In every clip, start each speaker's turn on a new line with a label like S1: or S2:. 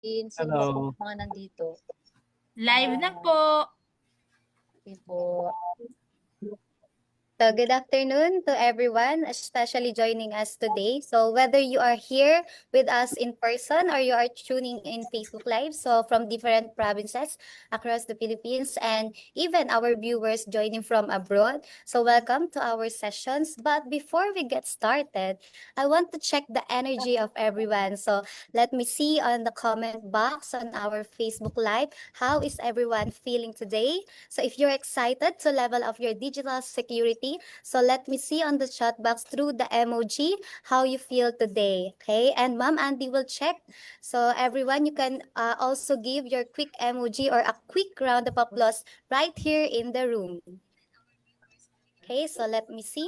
S1: Sino po
S2: Hello.
S1: mga nandito?
S3: Live na po.
S1: Okay po.
S4: So good afternoon to everyone, especially joining us today. So whether you are here with us in person or you are tuning in Facebook Live, so from different provinces across the Philippines and even our viewers joining from abroad. So welcome to our sessions. But before we get started, I want to check the energy of everyone. So let me see on the comment box on our Facebook Live, how is everyone feeling today? So if you're excited to level up your digital security, so let me see on the chat box through the emoji how you feel today. Okay, and Ma'am Andy will check. So everyone, you can also give your quick emoji or a quick round of applause right here in the room. Okay, so let me see.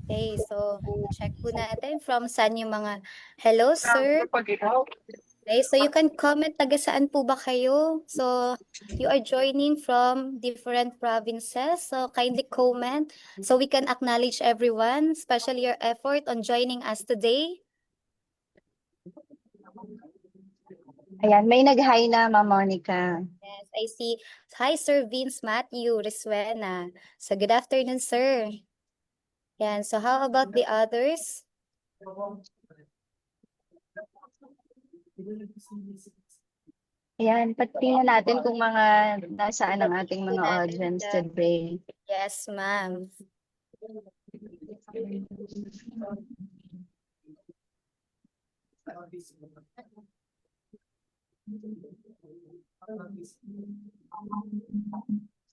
S4: Okay, so check po natin from saan yung mga hello, sir. Okay, so you can comment taga saan po ba kayo? So you are joining from different provinces, so kindly comment so we can acknowledge everyone, especially your effort on joining us today.
S5: Ayan, may nag-hi na, Ma'am Monica.
S4: Yes, I see. Hi, Sir Vince Matthew Resuena. So good afternoon, sir. Yan, so how about the others?
S5: Ayan, patingnan natin kung mga nasaan ang ating mga audience today.
S4: Yes, ma'am.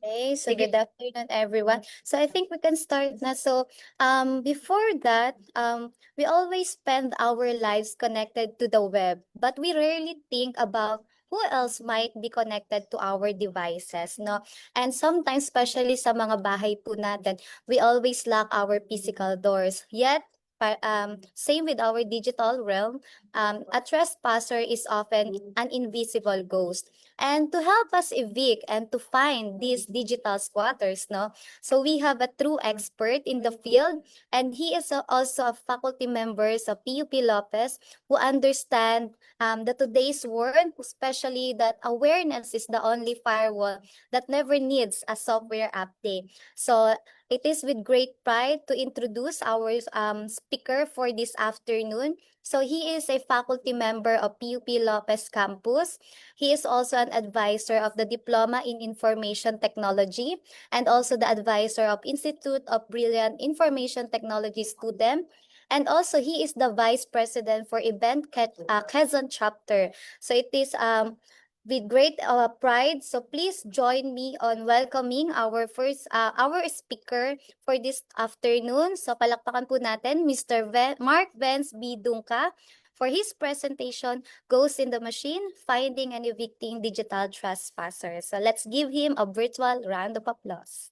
S4: Okay, so good afternoon, everyone. So I think we can start na. So before that, we always spend our lives connected to the web, but we rarely think about who else might be connected to our devices, no? And sometimes, especially sa mga bahay po natin, we always lock our physical doors. Yet, same with our digital realm, a trespasser is often an invisible ghost. And to help us evict and to find these digital squatters, no? So we have a true expert in the field, and he is also a faculty member sa PUP Lopez who understand the today's world, especially that awareness is the only firewall that never needs a software update. So it is with great pride to introduce our speaker for this afternoon. So he is a faculty member of PUP Lopez Campus. He is also an advisor of the Diploma in Information Technology and also the advisor of Institute of Brilliant Information Technology student. And also he is the vice president for Event Quezon chapter. So it is with great pride. So please join me on welcoming our our speaker for this afternoon. So palakpakan po natin Mr. Mark Vance B. Dunca for his presentation, Ghosts in the Machine, Finding and Evicting Digital Trespassers. So let's give him a virtual round of applause.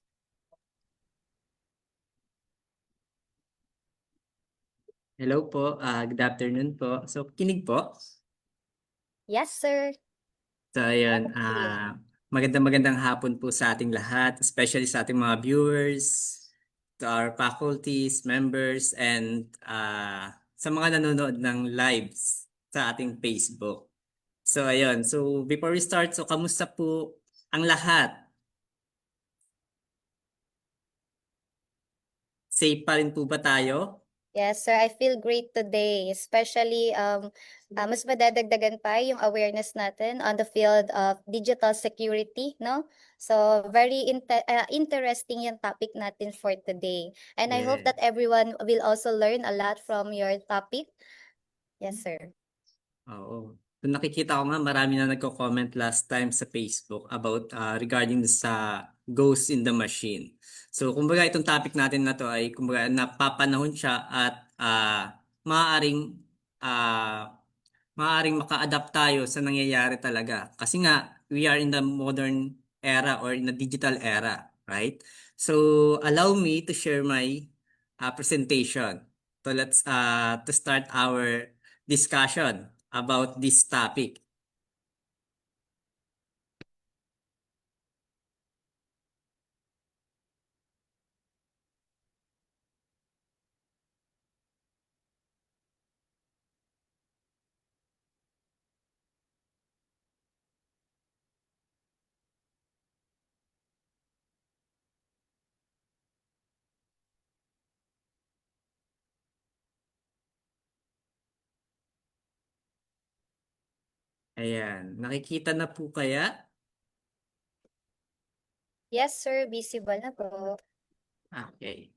S2: Hello po. Good afternoon po. So, kinig po.
S4: Yes, sir.
S2: So, ayun. Magandang hapon po sa ating lahat, especially sa ating mga viewers, to our faculties, members, and sa mga nanonood ng lives sa ating Facebook. So, ayun. So, before we start, so kamusta po ang lahat? Safe pa rin po ba tayo?
S4: Yes, sir. I feel great today, especially mas madadagdagan pa yung awareness natin on the field of digital security, no? So very interesting yung topic natin for today. And I hope that everyone will also learn a lot from your topic. Yes, sir.
S2: Oo. Kung nakikita ko nga, marami na nagko-comment last time sa Facebook about regarding sa Ghosts in the Machine. So, kumbaga itong topic natin na to ay kumbaga napapanahon siya at maaaring maka-adapt tayo sa nangyayari talaga. Kasi nga, we are in the modern era or in the digital era, right? So, allow me to share my presentation. So, let's to start our discussion about this topic. Ayan. Nakikita na po kaya?
S4: Yes, sir. Visible na po.
S2: Okay.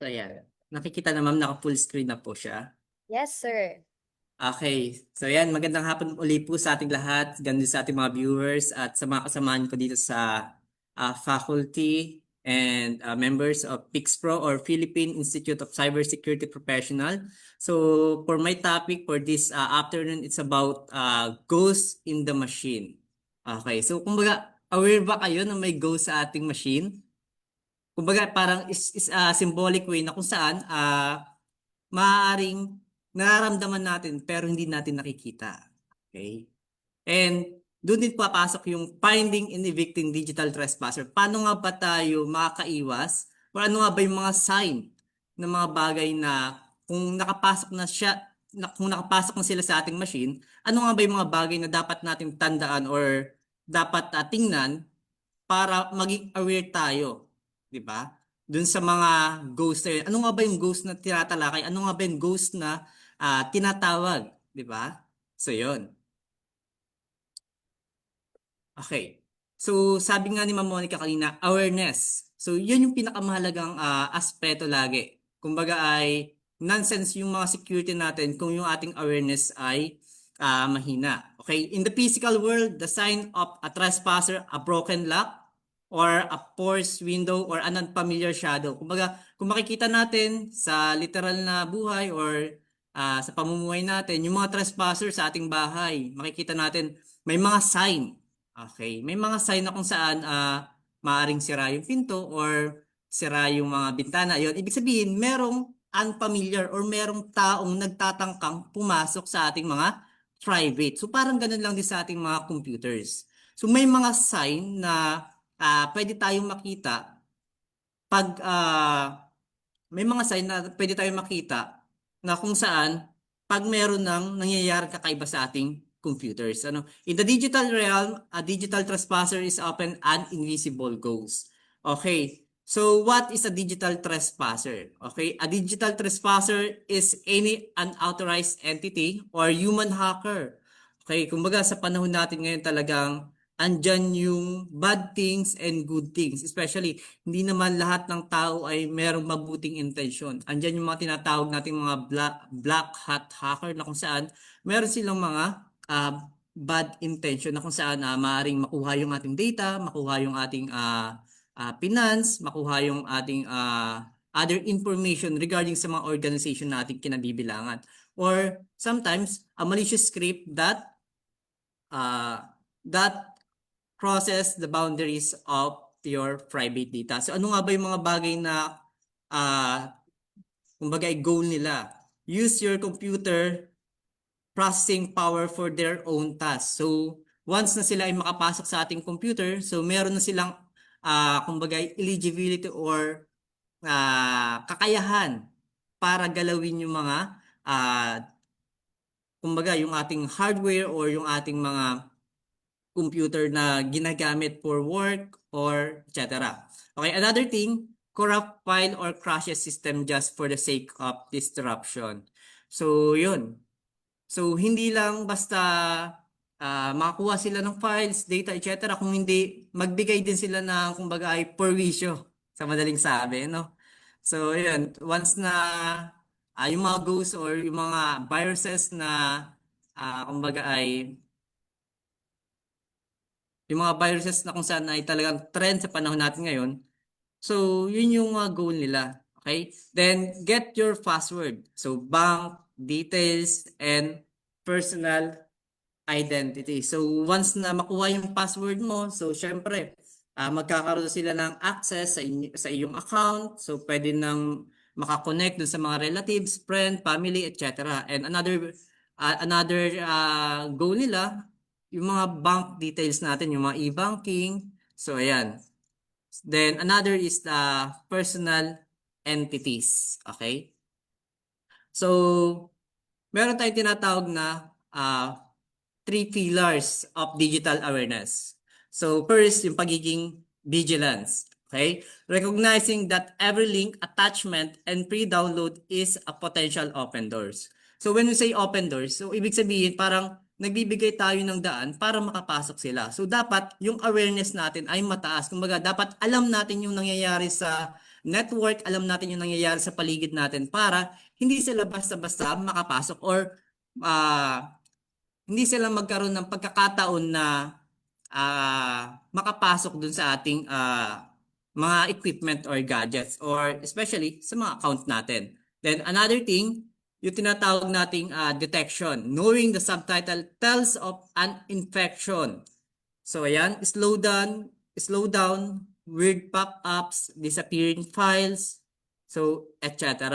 S2: So, ayan. Nakikita na ma'am, naka-full screen na po siya.
S4: Yes, sir.
S2: Okay. So yan, magandang hapon uli po sa ating lahat, ganun din sa ating mga viewers at sa mga kasamahan ko dito sa faculty and members of PIXPRO or Philippine Institute of Cybersecurity Professional. So for my topic for this afternoon, it's about ghosts in the machine. Okay. So kumbaga, aware ba kayo na may ghost sa ating machine? Kumbaga parang is a symbolic way na kung saan maaaring nararamdaman natin pero hindi natin nakikita. Okay? And doon din papasok yung finding and evicting digital trespasser. Paano nga ba tayo makakaiwas? O ano nga ba yung mga sign ng mga bagay na kung nakapasok na siya, kung nakapasok na sila sa ating machine, ano nga ba yung mga bagay na dapat natin tandaan or dapat tingnan para maging aware tayo, 'di ba? Doon sa mga ghost na yun. Ano nga ba yung ghost na tinatalakay? Ano nga ba yung ghost na tinatawag, 'di ba? So 'yun. Okay. So sabi nga ni Ma'am Monica kanina, awareness. So 'yun yung pinakamahalagang aspeto lagi. Kumbaga ay nonsense yung mga security natin kung yung ating awareness ay mahina. Okay? In the physical world, the sign of a trespasser, a broken lock, or a forced window or an unfamiliar shadow. Kumbaga, kung makikita natin sa literal na buhay or sa pamumuhay natin, yung mga trespasser sa ating bahay, makikita natin may mga sign. Okay, may mga sign na kung saan maaring sira yung pinto or sira yung mga bintana. Yun, ibig sabihin, merong unfamiliar or merong taong nagtatangkang pumasok sa ating mga private. So parang ganun lang din sa ating mga computers. So may mga sign na pwede tayong makita pag may mga sign na pwede tayong makita na kung saan pag meron ng nangyayari kakaiba sa ating computers. Ano? In the digital realm, a digital trespasser is often an invisible ghost. Okay. So what is a digital trespasser? Okay, a digital trespasser is any unauthorized entity or human hacker. Okay, kumbaga sa panahon natin ngayon talagang andyan yung bad things and good things. Especially, hindi naman lahat ng tao ay merong mabuting intensyon. Andyan yung mga tinatawag nating mga black hat hacker na kung saan meron silang mga bad intention na kung saan maaaring makuha yung ating data, makuha yung ating finance, makuha yung ating other information regarding sa mga organization na ating kinabibilangan. Or sometimes, a malicious script that crosses the boundaries of your private data. So ano nga ba yung mga bagay na kumbaga goal nila? Use your computer processing power for their own tasks. So once na sila ay makapasok sa ating computer, so meron na silang kumbaga eligibility or kakayahan para galawin yung mga kumbaga yung ating hardware or yung ating mga computer na ginagamit for work or etc. Okay, another thing, corrupt file or crashes system just for the sake of disruption. So, yun. So, hindi lang basta makakuha sila ng files, data, etc. Kung hindi, magbigay din sila ng, kumbaga, ay perwisyo sa madaling sabi, no? So, yun. Once na yung mga ghosts or yung mga viruses na, kumbaga, ay yung mga viruses na kung saan ay talagang trend sa panahon natin ngayon. So, yun yung goal nila. Okay? Then, get your password. So, bank, details, and personal identity. So, once na makuha yung password mo, so, syempre, magkakaroon sila ng access sa iyong account. So, pwede nang makakonect dun sa mga relatives, friend, family, etc. And another goal nila, yung mga bank details natin, yung mga e-banking. So, ayan. Then, another is the personal entities. Okay? So, meron tayong tinatawag na three pillars of digital awareness. So first, yung pagiging vigilance. Okay? Recognizing that every link, attachment, and pre-download is a potential open doors. So when we say open doors, so ibig sabihin parang nagbibigay tayo ng daan para makapasok sila. So dapat yung awareness natin ay mataas. Kumbaga dapat alam natin yung nangyayari sa network, alam natin yung nangyayari sa paligid natin para hindi sila basta-basta makapasok or hindi sila magkaroon ng pagkakataon na makapasok dun sa ating mga equipment or gadgets or especially sa mga account natin. Then another thing, yung tinatawag nating detection. Knowing the subtitle tells of an infection. So ayan, slow down, weird pop-ups, disappearing files, so etc.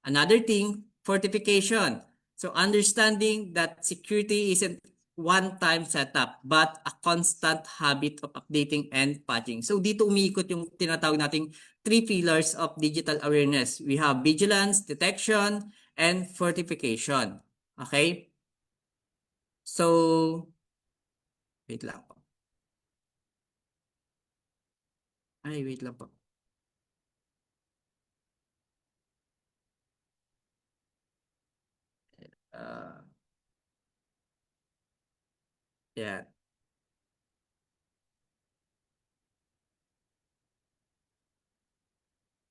S2: Another thing, fortification. So understanding that security isn't one-time setup but a constant habit of updating and patching. So dito umiikot yung tinatawag nating three pillars of digital awareness. We have vigilance, detection, and fortification. Okay? So, wait lang po. Ay, wait lang po. Yeah.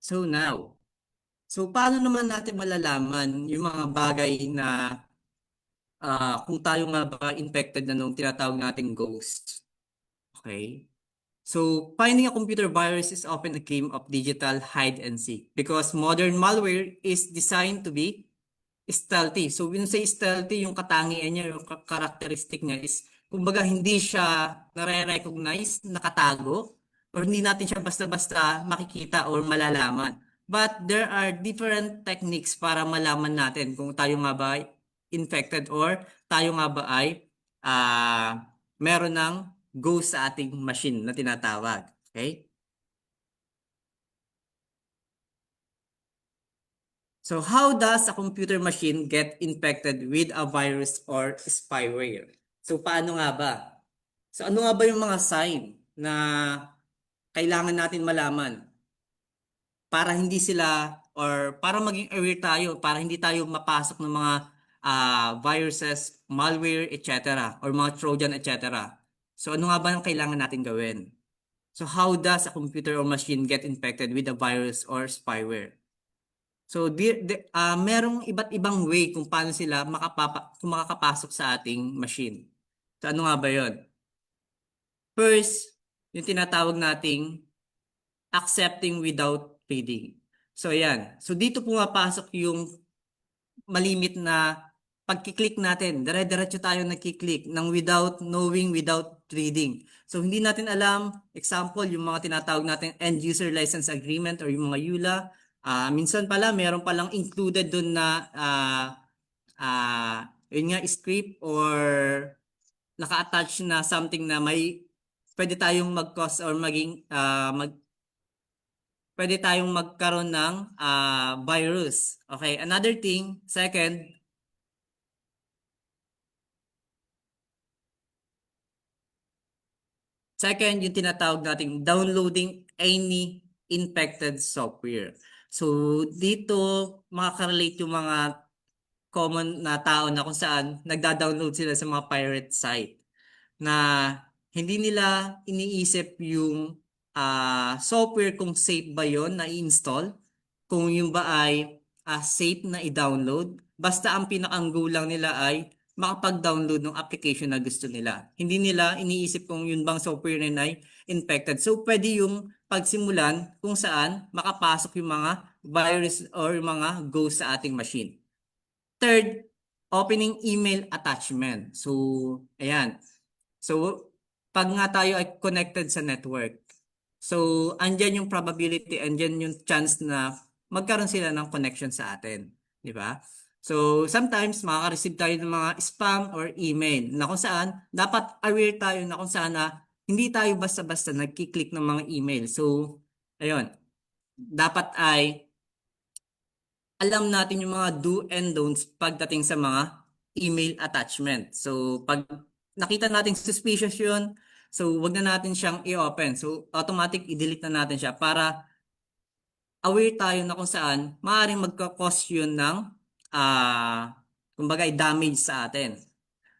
S2: So now, so paano naman natin malalaman yung mga bagay na kung tayo nga ba infected na nung tinatawag nating ghost? Okay? So, finding a computer virus is often a game of digital hide and seek because modern malware is designed to be stealthy. So, when say stealthy, yung katangian niya, yung characteristic niya is, kumbaga, hindi siya nare-recognize, nakatago, or hindi natin siya basta-basta makikita or malalaman. But there are different techniques para malaman natin kung tayo nga ba ay infected or tayo nga ba ay meron ng ghost sa ating machine na tinatawag. Okay? So how does a computer machine get infected with a virus or spyware? So paano nga ba? So ano nga ba yung mga sign na kailangan natin malaman para hindi sila or para maging aware tayo, para hindi tayo mapasok ng mga viruses, malware, etc. or mga Trojan, etc. So ano nga ba yung kailangan natin gawin? So how does a computer or machine get infected with a virus or spyware? So merong iba't ibang way kung paano sila makakapasok sa ating machine. So ano nga ba 'yon? First, yung tinatawag nating accepting without reading. So ayan. So dito pumapasok yung malimit na pagkiklik natin. Dire-diretso tayo nagkiklik ng without knowing, without reading. So hindi natin alam, example, yung mga tinatawag natin end user license agreement or yung mga EULA. Minsan pala, meron palang included dun na yun nga, script or naka-attach na something na may pwede tayong mag-cause or pwede tayong magkaroon ng virus. Okay, another thing, second, yung tinatawag nating downloading any infected software. So, dito makakarelate yung mga common na tao na kung saan nagda-download sila sa mga pirate site na hindi nila iniisip yung software kung safe ba yon na i-install, kung yung ba ay safe na i-download. Basta ang pinaka-goal lang nila ay makapag-download ng application na gusto nila. Hindi nila iniisip kung yun bang software na ay infected. So, pwede yung pagsimulan kung saan makapasok yung mga virus or mga ghost sa ating machine. Third, opening email attachment. So, ayan. So, pag nga tayo ay connected sa network, so, andyan yung probability, andyan yung chance na magkaroon sila ng connection sa atin. Di ba? So, sometimes makaka-receive tayo ng mga spam or email na kung saan dapat aware tayo na kung saan na hindi tayo basta-basta nagkiklik ng mga email. So, ayun. Dapat ay alam natin yung mga do and don'ts pagdating sa mga email attachment. So, pag nakita natin suspicious yun, so wag na natin siyang i-open. So automatic i-delete na natin siya para aware tayo na kung saan maaaring magka-cause yun ng kumbaga damage sa atin.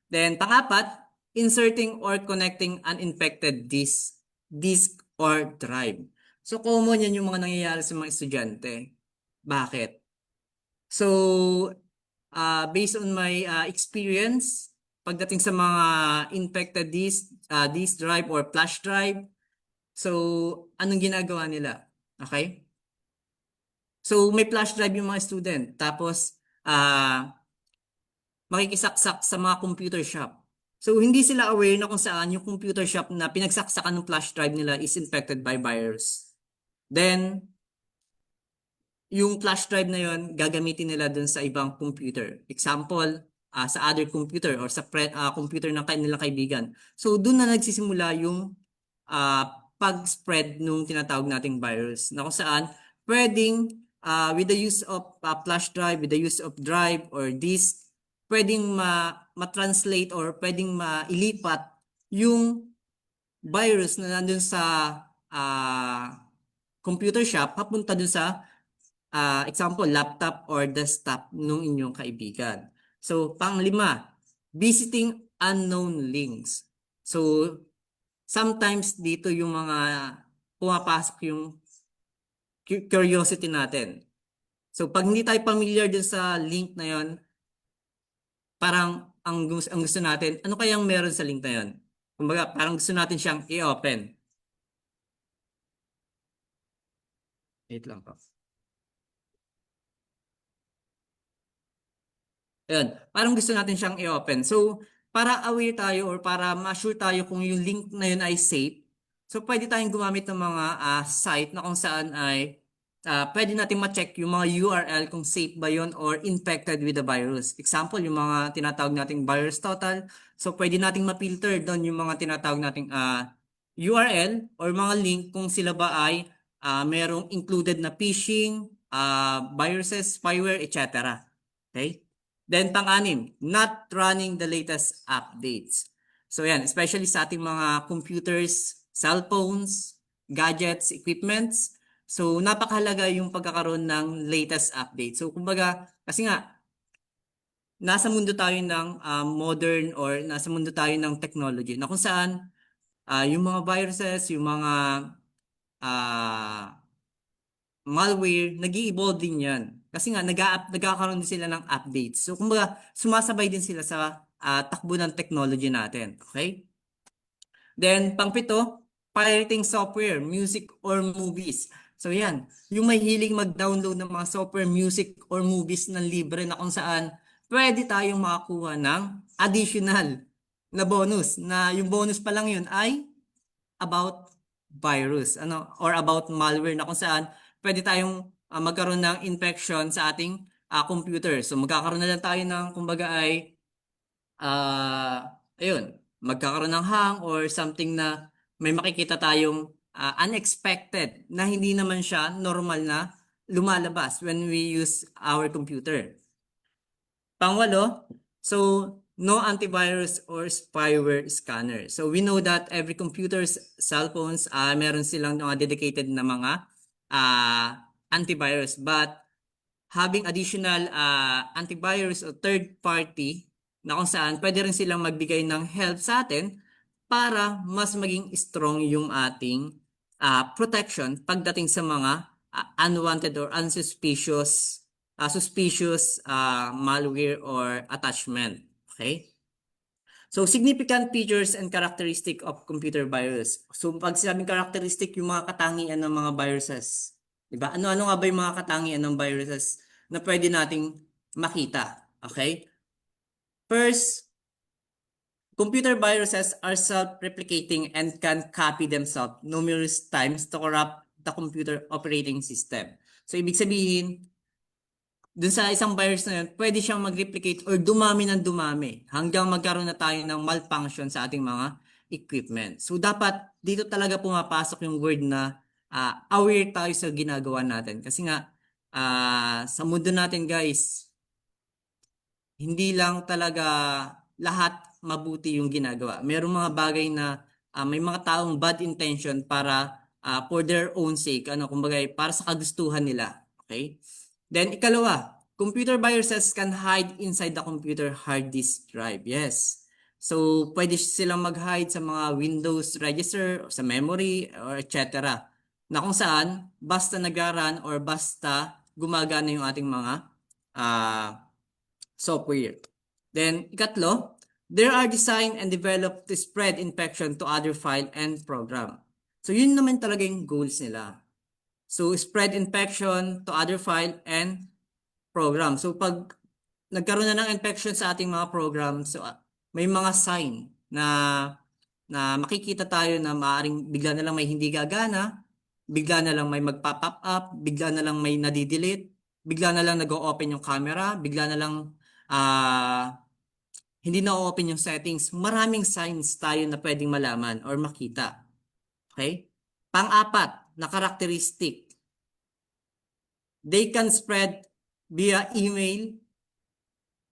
S2: Then pangapat, inserting or connecting uninfected disk or drive. So common yan yung mga nangyayari sa mga estudyante. Bakit? So based on my experience, pagdating sa mga infected disk drive or flash drive, so anong ginagawa nila? Okay? So may flash drive yung mga student, tapos makikisaksak sa mga computer shop. So hindi sila aware na kung saan yung computer shop na pinagsaksakan ng flash drive nila is infected by virus. Then yung flash drive na yon gagamitin nila dun sa ibang computer. Example, sa other computer or sa computer ng kanilang kaibigan. So dun na nagsisimula yung pag-spread nung tinatawag nating virus na kung saan pwedeng with the use of flash drive, with the use of drive or disk, pwedeng ma-translate or pwedeng mailipat yung virus na nandun sa computer shop papunta dun sa example, laptop or desktop nung inyong kaibigan. So, panglima, visiting unknown links. So, sometimes dito yung mga pumapasok yung curiosity natin. So, pag hindi tayo familiar dun sa link na yon, parang ang gusto natin, ano kayang meron sa link na yon? Kumbaga, parang gusto natin siyang i-open. Wait lang po. Ayun, parang gusto natin siyang i-open. So, para aware tayo or para ma-sure tayo kung yung link na yun ay safe, so pwede tayong gumamit ng mga site na kung saan ay pwede natin ma-check yung mga URL kung safe ba yun or infected with the virus. Example, yung mga tinatawag nating virus total. So, pwede nating ma-filter doon yung mga tinatawag nating URL or mga link kung sila ba ay merong included na phishing, viruses, spyware, etc. Okay? Then pang-anim, not running the latest updates. So yan, especially sa ating mga computers, cellphones, gadgets, equipments. So napakahalaga yung pagkakaroon ng latest update. So kumbaga, kasi nga, nasa mundo tayo ng modern or nasa mundo tayo ng technology na kung saan yung mga viruses, yung mga malware, nag-i-evolve din yan. Kasi nga, nagkakaroon din sila ng updates. So, kumbaga, sumasabay din sila sa takbo ng technology natin. Okay? Then, pang-pito, pirating software, music, or movies. So, yan. Yung may hiling mag-download ng mga software, music, or movies na libre na kung saan pwede tayong makakuha ng additional na bonus. Na yung bonus pa lang yun ay about virus or about malware na kung saan pwede tayong magkaroon ng infection sa ating computer. So magkakaroon na lang tayo ng kumbaga ay ayun, magkakaroon ng hang or something na may makikita tayong unexpected na hindi naman siya normal na lumalabas when we use our computer. Pangwalo, so no antivirus or spyware scanner. So we know that every computer's cell phones meron silang mga dedicated na mga antivirus, but having additional antivirus o third party na kung saan pwede rin silang magbigay ng help sa atin para mas maging strong yung ating protection pagdating sa mga unwanted or unsuspicious suspicious malware or attachment. Okay? So, significant features and characteristic of computer virus. So, pag sinabing characteristic, yung mga katangian ng mga viruses. Diba? Ano-ano nga ba yung mga katangian ng viruses na pwede nating makita? Okay? First, computer viruses are self-replicating and can copy themselves numerous times to corrupt the computer operating system. So, ibig sabihin, dun sa isang virus na yun, pwede siyang mag-replicate or dumami ng dumami hanggang magkaroon na tayo ng malfunction sa ating mga equipment. So, dapat dito talaga pumapasok yung word na aware tayo sa ginagawa natin. Kasi nga, sa mundo natin guys, hindi lang talaga lahat mabuti yung ginagawa. Merong mga bagay na may mga taong bad intention para for their own sake, kumbaga para sa kagustuhan nila. Okay? Then ikalawa, computer viruses can hide inside the computer hard disk drive. Yes. So pwede silang mag-hide sa mga Windows register, sa memory, or etc. Na kung saan basta nag-run or basta gumagana yung ating mga software. Then ikatlo, they are designed and developed to spread infection to other file and program. So yun naman talaga yung goals nila. So spread infection to other file and program. So pag nagkaroon na ng infection sa ating mga program, so may mga sign na makikita tayo na maaaring bigla na lang may hindi gagana, bigla na lang may magpa-pop up, bigla na lang may nadidelete, bigla na lang nag-o-open yung camera, bigla na lang hindi na-open yung settings. Maraming signs tayo na pwedeng malaman or makita. Okay? Pang-apat na characteristic. They can spread via email,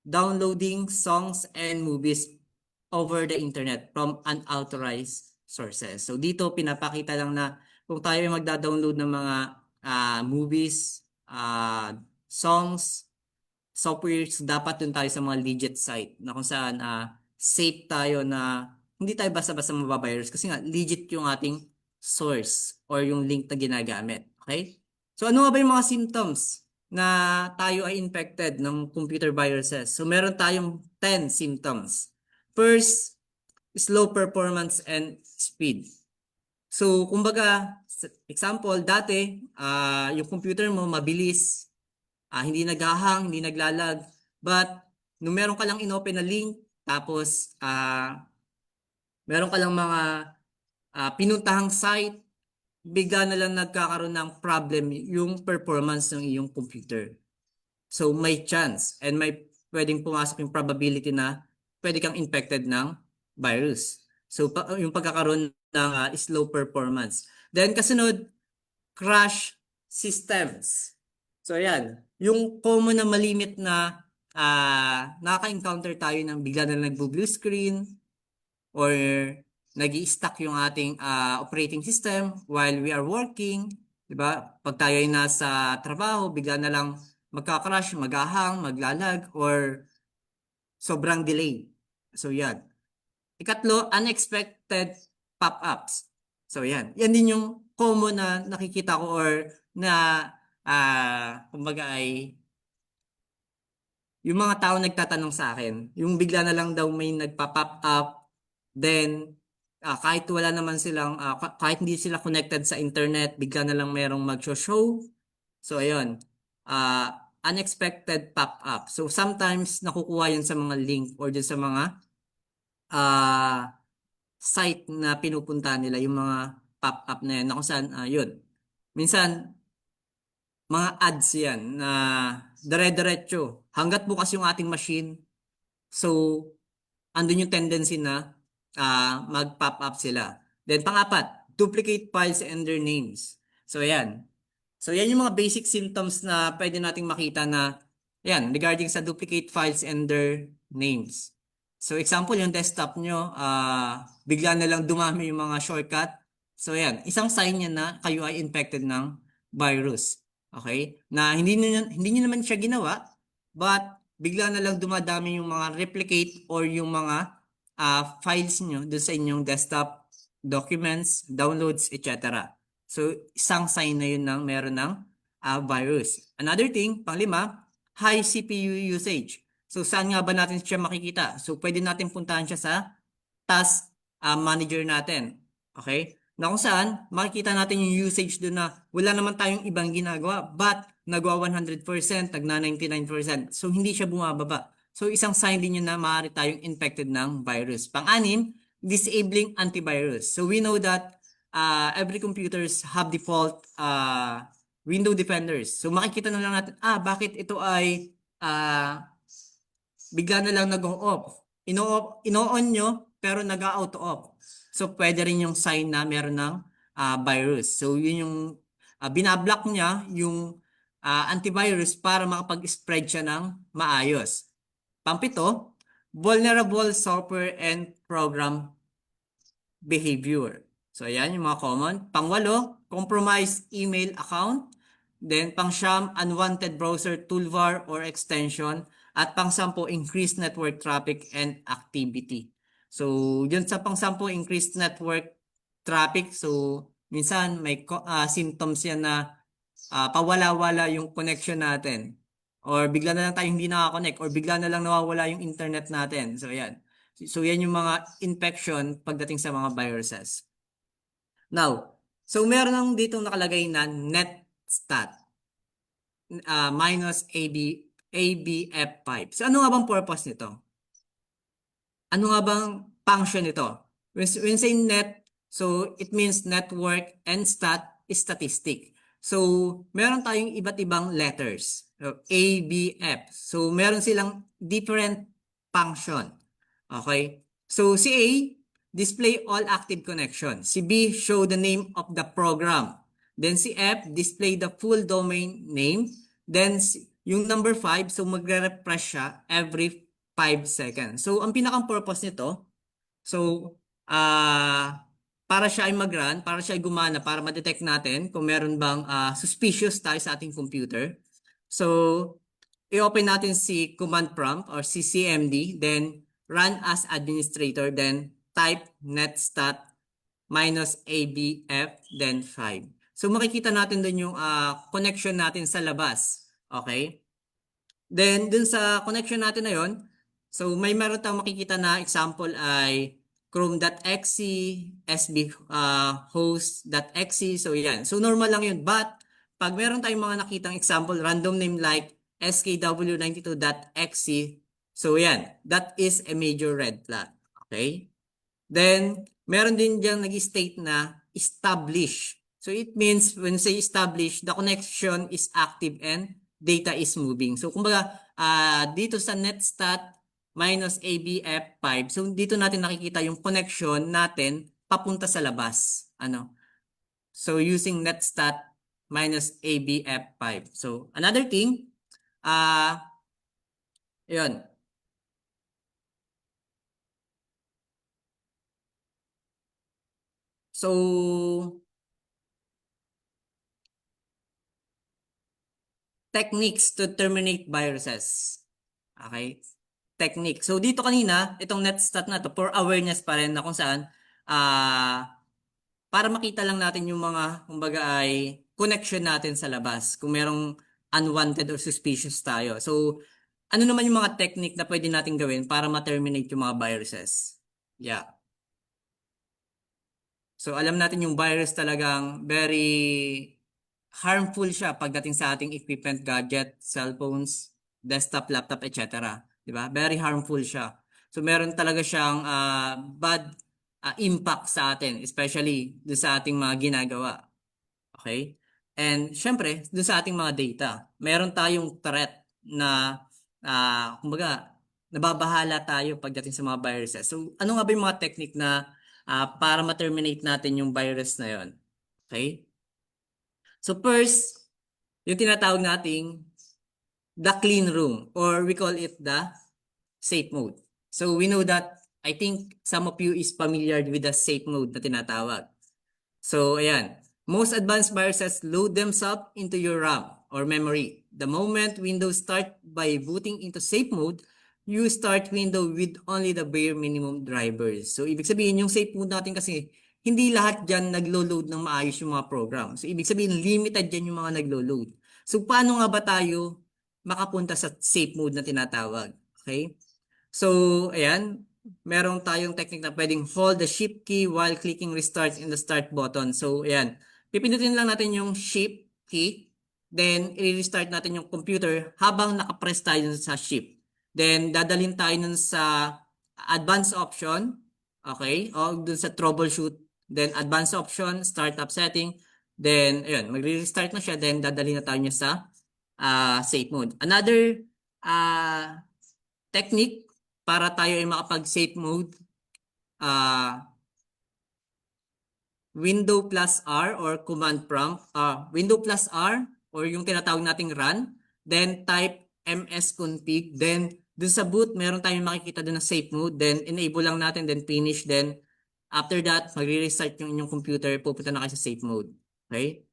S2: downloading songs and movies over the internet from unauthorized sources. So dito pinapakita lang na kung tayo ay magda-download ng mga movies, songs, softwares, dapat dun tayo sa mga legit site na kung saan safe tayo na hindi tayo basta-basta mabavirus kasi nga legit yung ating source or yung link na ginagamit. Okay? So ano nga ba yung mga symptoms na tayo ay infected ng computer viruses? So meron tayong 10 symptoms. First, slow performance and speed. So kumbaga, example, dati yung computer mo mabilis, hindi naghahang, hindi naglalag. But, nung meron ka lang inopen na link, tapos meron ka lang mga pinuntahang site, bigla na lang nagkakaroon ng problem yung performance ng iyong computer. So, may chance and may pwedeng pumasok yung probability na pwede kang infected ng virus. So, yung pagkakaroon ng slow performance. Then, kasunod, crash systems. So, yan. Yung common na malimit na nakaka-encounter tayo ng bigla na nagbo-blue screen or nag-i-stuck yung ating operating system while we are working. Diba? Pag tayo ay nasa trabaho, bigla na lang magka-crash, maghahang, maglalag, or sobrang delay. So, yan. Ikatlo, unexpected pop-ups. So, yan. Yan din yung common na nakikita ko or na kumbaga ay yung mga tao nagtatanong sa akin, yung bigla na lang daw may nagpa-pop up, then kahit wala naman silang, kahit hindi sila connected sa internet, bigla na lang merong mag-show. So ayun, unexpected pop-up. So sometimes nakukuha yun sa mga link or dun sa mga site na pinupunta nila, yung mga pop-up na yan, na kung saan, yun. Minsan, mga ads yan na dire-diretso. Hanggat bukas yung ating machine, so andun yung tendency na mag-pop up sila. Then pang-apat, duplicate files and their names. So ayan. So yan yung mga basic symptoms na pwede nating makita na yan, regarding sa duplicate files and their names. So example, yung desktop nyo, bigla na lang dumami yung mga shortcut. So yan, isang sign yan na kayo ay infected ng virus. Okay? Na hindi nyo naman siya ginawa, but bigla na lang dumadami yung mga replicate or yung mga files nyo doon sa inyong desktop, documents, downloads, etc. So, isang sign na yun ng meron ng virus. Another thing, panglima, high CPU usage. So, saan nga ba natin siya makikita? So, pwede natin puntahan siya sa task manager natin. Okay? Na kung saan, makikita natin yung usage doon na wala naman tayong ibang ginagawa, but nagawa 100%, nagna 99%. So, hindi siya bumababa. So, isang sign din yun na maaari tayong infected ng virus. Pang-anim, disabling antivirus. So, we know that every computers have default window defenders. So, makikita na lang natin, bakit ito ay bigla na lang nag-off. Ino-on nyo, pero nag-auto off. So, pwede rin yung sign na meron ng virus. So, yun yung binablock niya yung antivirus para makapag-spread siya ng maayos. Pampito, vulnerable software and program behavior. So, ayan yung mga common. Pangwalo, compromised email account. Then, pang-siyam, unwanted browser toolbar or extension. At pang-sampo, increased network traffic and activity. So, yun sa pang-sampo, increased network traffic. So, minsan may symptoms yan na pawala-wala yung connection natin. Or bigla na lang tayo hindi nakakonect. Or bigla na lang nawawala yung internet natin. So, ayan. So, yan yung mga infection pagdating sa mga viruses. Now, so meron lang dito nakalagay na netstat minus ABF5. So, ano nga bang purpose nito? Ano nga bang function nito? When say net, so it means network and stat is statistic. So, meron tayong iba't ibang letters. So, A, B, F. So, meron silang different function. Okay? So, si A, display all active connection. Si B, show the name of the program. Then si F, display the full domain name. Then yung number 5, so magre-refresh siya every 5 seconds. So, ang pinakang purpose nito, so, para siya ay mag-run, para siya ay gumana, para ma-detect natin kung meron bang suspicious tayo sa ating computer. So, i-open natin si command prompt or si CMD, then run as administrator, then type netstat minus ABF, then 5. So, makikita natin dun yung connection natin sa labas. Okay? Then, dun sa connection natin na yun, so may meron tayong makikita na example ay chrome.exe, sbhost.exe. So, yan. So, normal lang yun. But, pag meron tayong mga nakitang example, random name like skw92.exe, so yan, that is a major red flag. Okay? Then, meron din diyang nag-state na establish. So, it means when say establish, the connection is active and data is moving. So, kumbaga, dito sa netstat minus ABF5, so dito natin nakikita yung connection natin papunta sa labas. Ano? So, using netstat minus ABF5. So, another thing, yun. So, techniques to terminate viruses. Okay? Technique. So, dito kanina, itong netstat na to, for awareness pa rin na kung saan, para makita lang natin yung mga, kumbaga ay, connection natin sa labas. Kung merong unwanted or suspicious tayo. So, ano naman yung mga technique na pwede natin gawin para ma-terminate yung mga viruses? Yeah. So, alam natin yung virus talagang very harmful siya pagdating sa ating equipment, gadget, cellphones, desktop, laptop, etc. Diba? Very harmful siya. So, meron talaga siyang bad impact sa atin, especially doon sa ating mga ginagawa. Okay? And, syempre, doon sa ating mga data, meron tayong threat na, kumbaga, nababahala tayo pagdating sa mga viruses. So, ano nga ba yung mga technique na para ma-terminate natin yung virus na yon? Okay? So first, yung tinatawag nating the clean room or we call it the safe mode. So we know that I think some of you is familiar with the safe mode na tinatawag. So ayan, most advanced viruses load themselves into your RAM or memory. The moment Windows start by booting into safe mode, you start Windows with only the bare minimum drivers. So ibig sabihin yung safe mode natin kasi hindi lahat dyan naglo-load ng maayos yung mga program. So, ibig sabihin, limited dyan yung mga naglo-load. So, paano nga ba tayo makapunta sa safe mode na tinatawag? Okay? So, ayan. Meron tayong technique na pwedeng hold the shift key while clicking restart in the start button. So, ayan. Pipindutin lang natin yung shift key. Then, i-restart natin yung computer habang nakapress tayo sa shift. Then, dadalhin tayo nun sa advanced option. Okay? O dun sa troubleshoot. Then, advanced option, startup setting. Then, ayun, magre-restart na siya. Then, dadali na tayo niya sa safe mode. Another technique para tayo ay makapag-safe mode, window plus R or command prompt. Window plus R or yung tinatawag nating run. Then, type msconfig. Then, dun sa boot, meron tayong makikita dun na safe mode. Then, enable lang natin, then finish. Then, after that, magre-restart yung inyong computer, pupunta na kayo sa safe mode. Okay?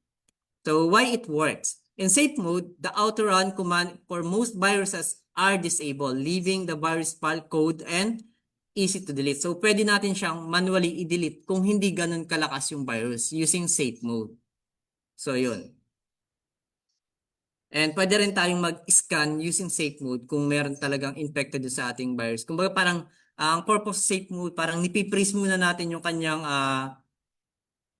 S2: So, why it works? In safe mode, the auto-run command for most viruses are disabled, leaving the virus file code and easy to delete. So, pwede natin siyang manually i-delete kung hindi ganun kalakas yung virus using safe mode. So, yun. And pwede rin tayong mag-scan using safe mode kung meron talagang infected sa ating virus. Kumbaga parang ang purpose safe mode, parang nipiprease muna natin yung kanyang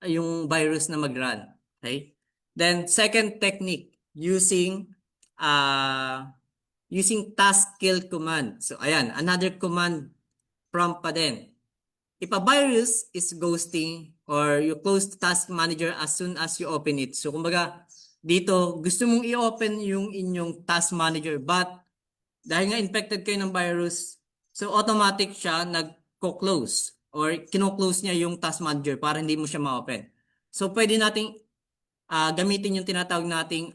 S2: yung virus na mag-run. Okay? Then second technique, using task kill command. So ayan, another command prompt pa din. If a virus is ghosting or you close the task manager as soon as you open it. So kumbaga dito gusto mong i-open yung inyong task manager but dahil nga infected kayo ng virus, so automatic siya nagko-close or kino-close niya yung task manager para hindi mo siya ma-open. So pwede nating gamitin yung tinatawag nating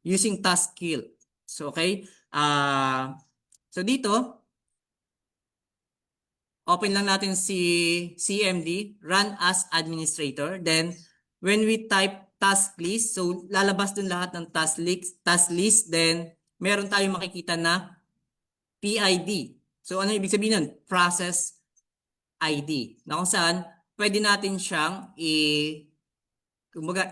S2: using task kill. So okay? So dito open lang natin si CMD, run as administrator. Then, when we type task list, so lalabas dun lahat ng task list. Then, meron tayong makikita na PID. So, ano ibig sabihin nun? Process ID. Na kung saan, pwede natin siyang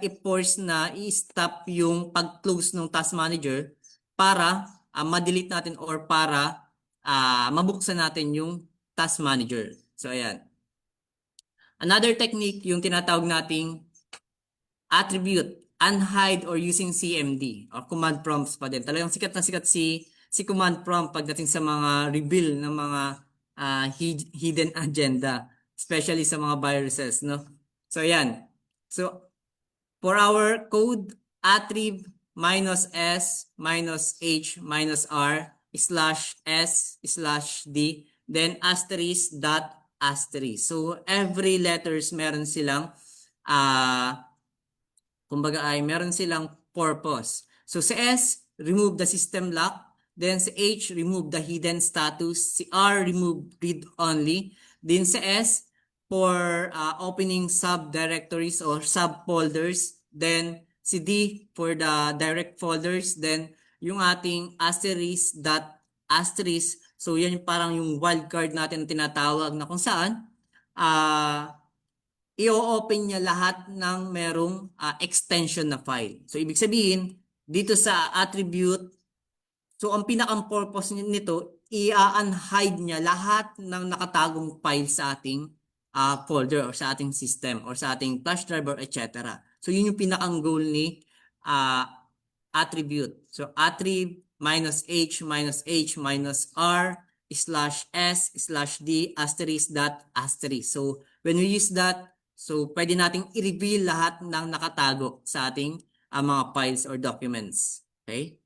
S2: i-force na i-stop yung pag-close ng task manager para ma-delete natin or para mabuksan natin yung task manager. So, ayan. Another technique, yung tinatawag nating attribute, unhide or using CMD or command prompts pa din. Talagang sikat na sikat si command prompt pagdating sa mga reveal ng mga hidden agenda, especially sa mga viruses, no? So, ayan. So, for our code, attrib -s -h -r /s/d then asterisk dot asterisk. So every letters meron silang kumbaga ay meron silang purpose. So sa S, remove the system lock. Then sa H, remove the hidden status. Si R, remove read only. Then sa S, for opening subdirectories or subfolders. Then si D, for the direct folders. Then yung ating asterisk dot asterisk. So yan yung parang yung wildcard natin na tinatawag na kung saan i-open niya lahat ng merong extension na file. So ibig sabihin, dito sa attribute, so ang pinakang purpose nito, i-unhide niya lahat ng nakatagong file sa ating folder or sa ating system or sa ating flash drive or etc. So yun yung pinakang goal ni attribute. So attrib -h -h -r /s/d asterisk dot asterisk. So when we use that, so pwede nating i-reveal lahat ng nakatago sa ating mga files or documents. Okay?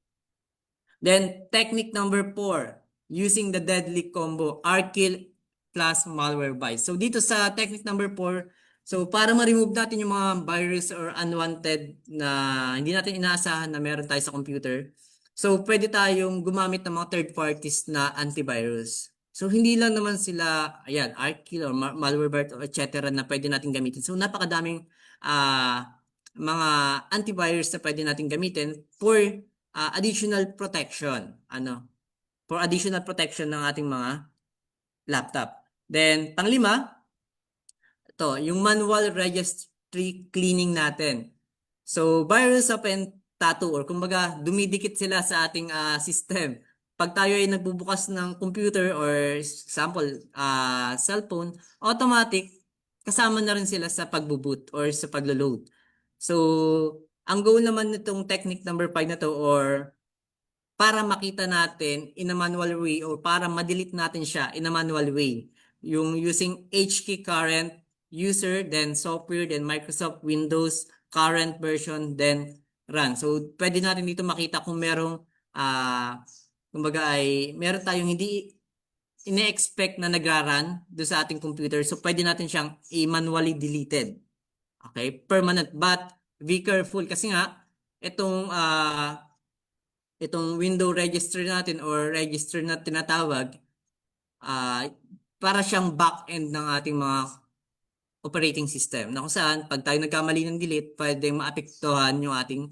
S2: Then technique number 4, using the deadly combo rkill plus malwarebytes. So dito sa technique number 4, so para ma-remove natin yung mga virus or unwanted na hindi natin inaasahan na meron tayo sa computer, so pwede tayong gumamit ng mga third parties na antivirus. So hindi lang naman sila, ayan, rkill or malwarebytes or etc. na pwede natin gamitin. So napakadaming mga antivirus na pwede natin gamitin for additional protection. For additional protection ng ating mga laptop. Then panglima, ito, yung manual registry cleaning natin. So virus open tattoo or kumbaga dumidikit sila sa ating system. Pag tayo ay nagbubukas ng computer or example cellphone, automatic kasama na rin sila sa pagbo-boot or sa paglo-load. So ang goal naman nitong technique number 5 na to or para makita natin in a manual way or para ma-delete natin siya in a manual way, yung using HKey current user, then software, then Microsoft Windows current version, then run. So pwede natin dito makita kung merong kumbaga ay meron tayong hindi ine-expect na nagra-run do sa ating computer. So pwede natin siyang i-manually deleted. Okay? Permanent. But be careful kasi nga itong itong window register natin or register na tinatawag, para siyang back-end ng ating mga operating system na kung saan pag tayo nagkamali ng delete, pwedeng maapektuhan yung ating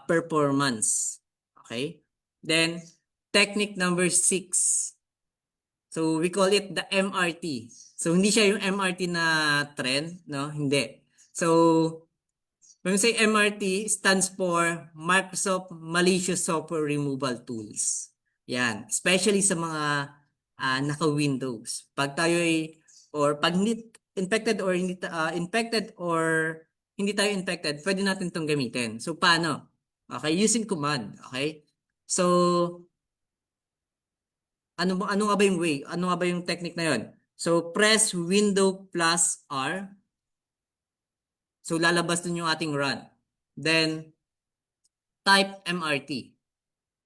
S2: performance. Okay? Then, technique number 6. So, we call it the MRT. So, hindi siya yung MRT na trend, no? Hindi. So, when we say MRT, stands for Microsoft Malicious Software Removal Tools. Yan. Especially sa mga naka-Windows. Pag tayo or pag hindi infected or hindi infected or hindi tayo infected, pwede natin itong gamitin. So, paano? Okay, using command. Okay? So, ano nga ba yung way? Ano nga ba yung technique na yon? So, press Window plus R. So, lalabas dun yung ating run. Then, type MRT.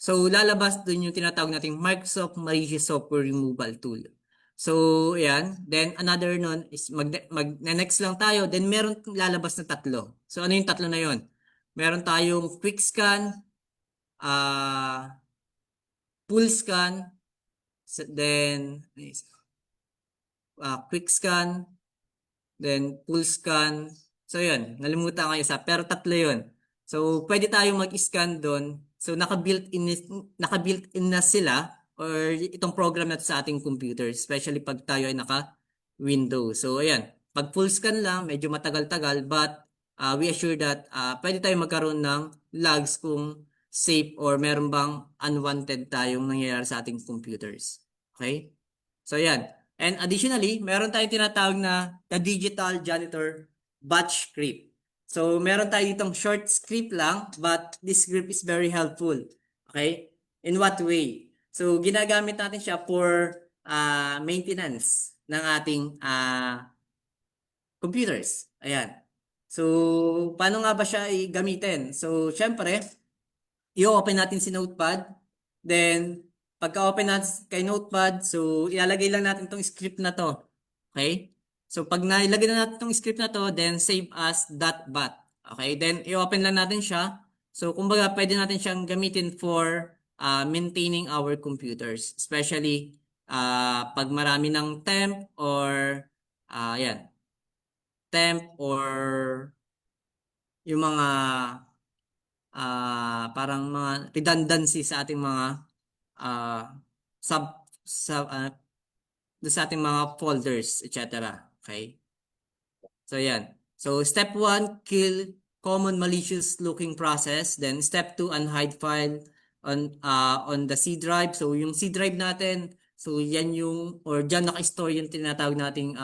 S2: So, lalabas dun yung tinatawag nating Microsoft Malicious Software Removal Tool. So, ayan. Then, another nun is mag-next lang tayo. Then, meron lalabas na 3. So, ano yung 3 na yon? Meron tayong quick scan, full scan, then, quick scan, then full scan. So, yun. Nalimutan ko isa. Pero 3 yun. So, pwede tayong mag-scan doon. So, naka-built-in na sila or itong program na sa ating computer, especially pag tayo ay naka-Windows. So, ayan. Pag full scan lang, medyo matagal-tagal, but we assure that pwede tayong magkaroon ng logs kung safe or meron bang unwanted tayong nangyayari sa ating computers. Okay? So, ayan. And additionally, meron tayong tinatawag na the Digital Janitor Batch Script. So, meron tayo ditong short script lang, but this script is very helpful. Okay? In what way? So, ginagamit natin siya for maintenance ng ating computers. Ayan. So, paano nga ba siya gamitin? So, syempre, i-open natin si Notepad. Then, pagka-open natin kay Notepad, so, ilalagay lang natin itong script na to. Okay? So, pag nailagay na natin itong script na to, then save as .bat. Okay? Then, i-open lang natin siya. So, kumbaga, pwede natin siyang gamitin for maintaining our computers. Especially, pag marami ng temp or, yan, temp or yung mga parang mga redundancy sa ating mga sa ating mga folders, etc. Okay? So, yan. So, step 1, kill common malicious looking process. Then, step 2, unhide file on the C drive. So, yung C drive natin, so yan yung, or dyan naka-store yung tinatawag nating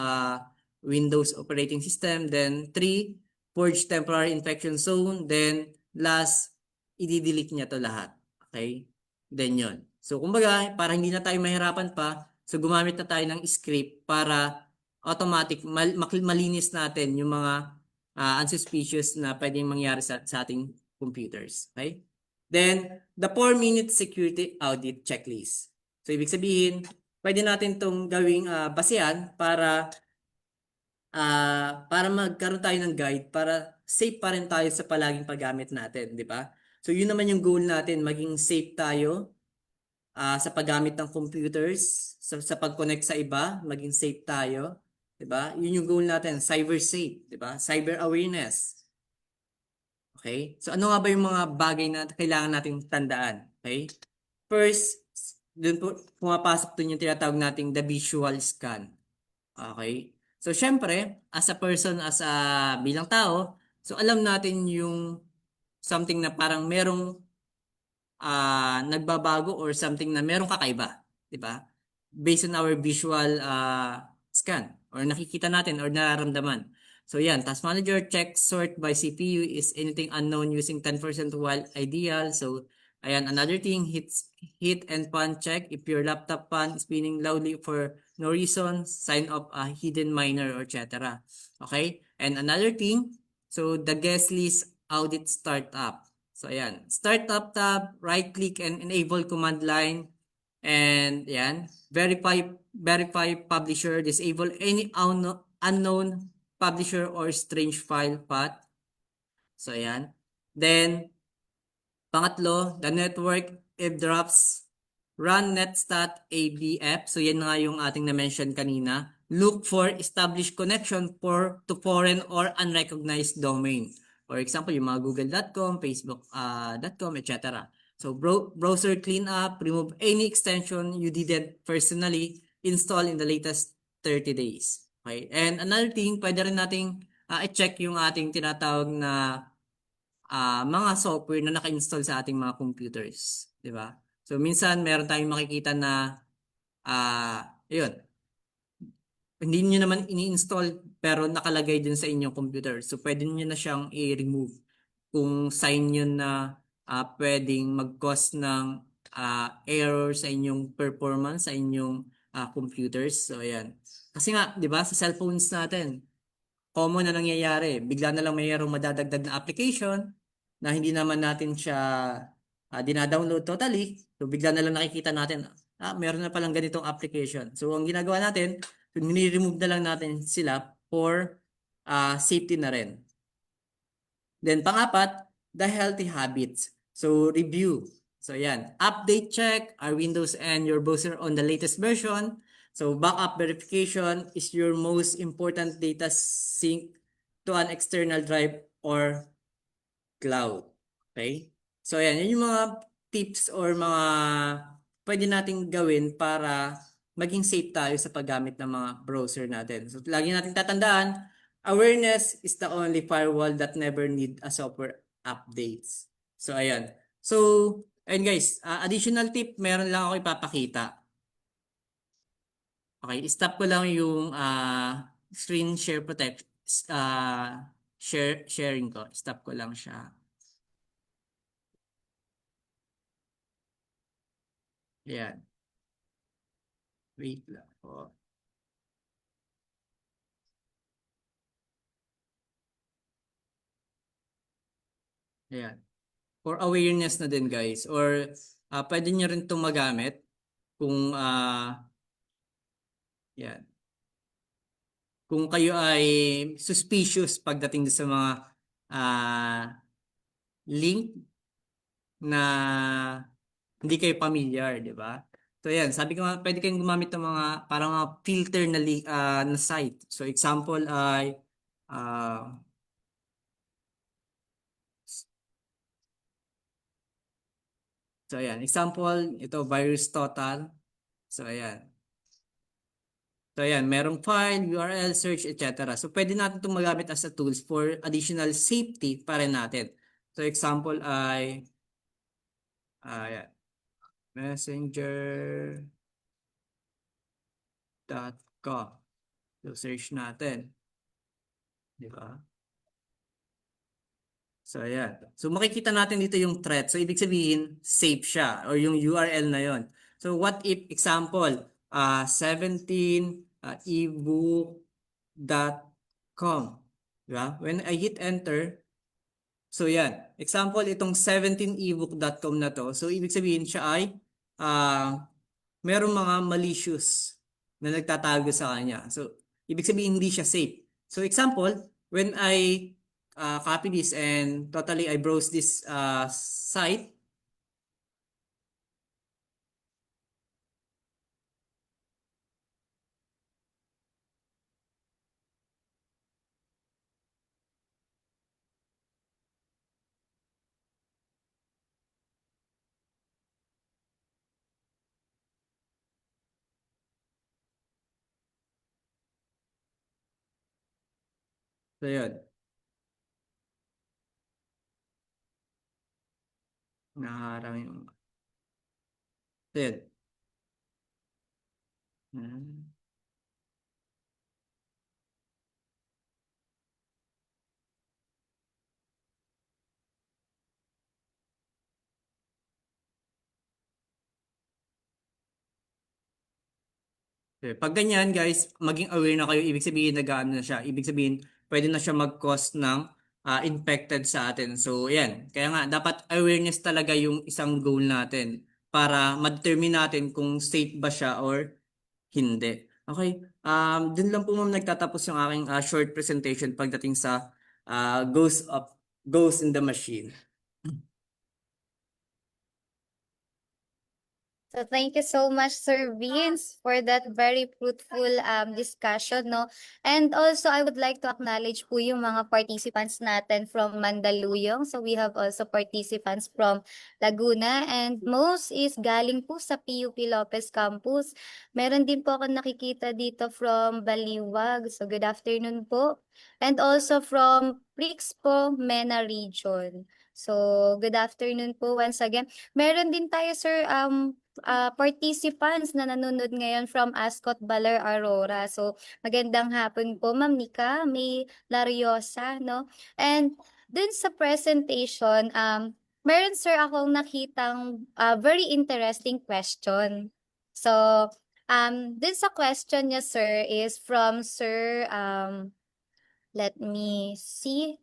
S2: Windows operating system. Then, 3, purge temporary infection zone. Then, last, i-delete niya to lahat. Okay? Then, yun. So, kumbaga, para hindi na tayo mahirapan pa, so gumamit na tayo ng script para automatic, malinis natin yung mga unsuspicious na pwedeng mangyari sa ating computers. Okay? Then, the 4-minute security audit checklist. So, ibig sabihin, pwede natin itong gawing basehan para magkaroon tayo ng guide para safe pa rin tayo sa palaging paggamit natin, di ba? So, yun naman yung goal natin, maging safe tayo sa paggamit ng computers, sa pag-connect sa iba, maging safe tayo, 'di ba? Yun yung goal natin, cyber safe, 'di ba? Cyber awareness. Okay? So ano nga ba yung mga bagay na kailangan nating tandaan? Okay? First, dun po pumapasok dun yung tinatawag nating the visual scan. Okay? So syempre, as a person, bilang tao, so alam natin yung something na parang merong nagbabago or something na merong kakaiba, 'di ba? Based on our visual scan or nakikita natin or nararamdaman. So yan, task manager check sort by CPU is anything unknown using 10% while ideal. So ayan, another thing, hit and pan check if your laptop fan is spinning loudly for no reason, sign of a hidden minor or etc. Okay? And another thing, so the guest list audit startup. So, ayan. Startup tab, right-click and enable command line. And, ayan. Verify publisher. Disable any unknown publisher or strange file path. So, ayan. Then, pangatlo, the network airdrops, run netstat ABF. So yan nga yung ating na-mention kanina. Look for established connection to foreign or unrecognized domain. For example, yung mga google.com, facebook.com, etc. So browser cleanup, remove any extension you didn't personally install in the latest 30 days. Okay? And another thing, pwede rin nating i-check yung ating tinatawag na mga software na naka-install sa ating mga computers, 'di ba? So minsan meron tayong makikita na yun, hindi niyo naman ini-install pero nakalagay din sa inyong computer. So pwede niyo na siyang i-remove kung sign yun na pwedeng mag-cause ng error sa inyong performance sa inyong computers. So ayan. Kasi nga, 'di ba, sa cellphones natin, common na nangyayari. Bigla na lang mayroong madadagdag na application na hindi naman natin siya dinadownload totally. So bigla na lang nakikita natin, meron na palang ganitong application. So ang ginagawa natin, nire-remove na lang natin sila for safety na rin. Then pang-apat, the healthy habits. So review. So yan, update check, are Windows and your browser on the latest version? So backup verification is your most important data sync to an external drive or cloud. Okay? So yan, yun yung mga tips or mga pwede nating gawin para maging safe tayo sa paggamit ng mga browser natin. So lagi nating tatandaan, awareness is the only firewall that never need a software updates. So ayan. So, ayun guys, additional tip, meron lang ako ipapakita. Okay, stop ko lang yung screen share sharing ko. Stop ko lang siya. Ayan. Wait lang po. Ayan. For awareness na din guys. Or pwede nyo rin itong magamit kung yan. Kung kayo ay suspicious pagdating sa mga link na hindi kayo familiar, di ba? So yan, sabi ko nga, pwede kayong gumamit ng mga parang mga filter na site. So example ay so ayan, example, ito virus total. So ayan. So ayan, merong file, URL, search, etc. So pwede natin itong magamit as a tools for additional safety pa rin natin. So example ay ayan, messenger.com. So search natin. Di ba? So ayan. So makikita natin dito yung threat. So ibig sabihin, safe siya or yung URL na yon. So what if, example, 17ebook.com. Diba? When I hit enter, so yan. Example, itong 17ebook.com na to. So ibig sabihin siya ay merong mga malicious na nagtatago sa kanya. So ibig sabihin hindi siya safe. So example, when I copy this and totally I browse this site. So yun. Naharang yung... So yun. Okay. Pag ganyan guys, maging aware na kayo, ibig sabihin nag-ano na siya. Ibig sabihin, pwede na siya mag-cause ng infected sa atin. So yan, kaya nga dapat awareness talaga yung isang goal natin para ma-determine natin kung safe ba siya or hindi. Okay, dun lang po ma'am nagtatapos yung aking short presentation pagdating sa Ghost in the Machine.
S4: So thank you so much, Sir Vince, for that very fruitful discussion, no? And also, I would like to acknowledge po yung mga participants natin from Mandaluyong. So we have also participants from Laguna, and most is galing po sa PUP Lopez Campus. Meron din po ako nakikita dito from Baliwag. So good afternoon po. And also from Prixpo, Mena Region. So good afternoon po once again. Meron din tayo, sir, participants na nanonood ngayon from Ascot Baler Aurora. So, magandang hapon po, Ma'am Nika, May Lariosa, no? And dun sa presentation, meron, sir, akong nakitang very interesting question. So, dun sa question niya, sir, is from Sir, let me see.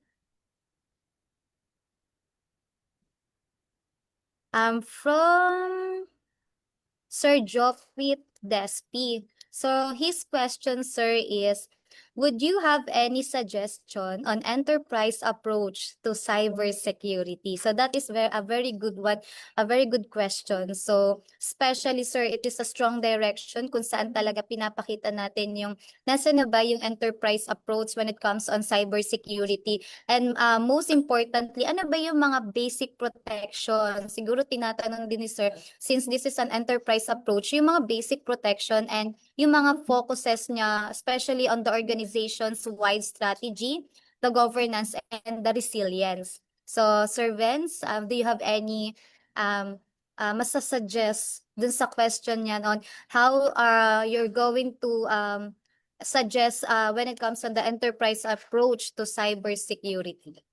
S4: From Sir Jofrit Despi. So his question, sir, is, would you have any suggestion on enterprise approach to cybersecurity? So that is a very good one, a very good question. So especially, sir, it is a strong direction kung saan talaga pinapakita natin yung nasa na ba yung enterprise approach when it comes on cybersecurity. And most importantly, ano ba yung mga basic protection? Siguro tinatanong din ni sir, since this is an enterprise approach, yung mga basic protection and yung mga focuses niya, especially on the organization's wide strategy, the governance, and the resilience. So, Sir Vince, do you have any masasuggest dun sa question niyan on how you're going to suggest when it comes on the enterprise approach to cybersecurity?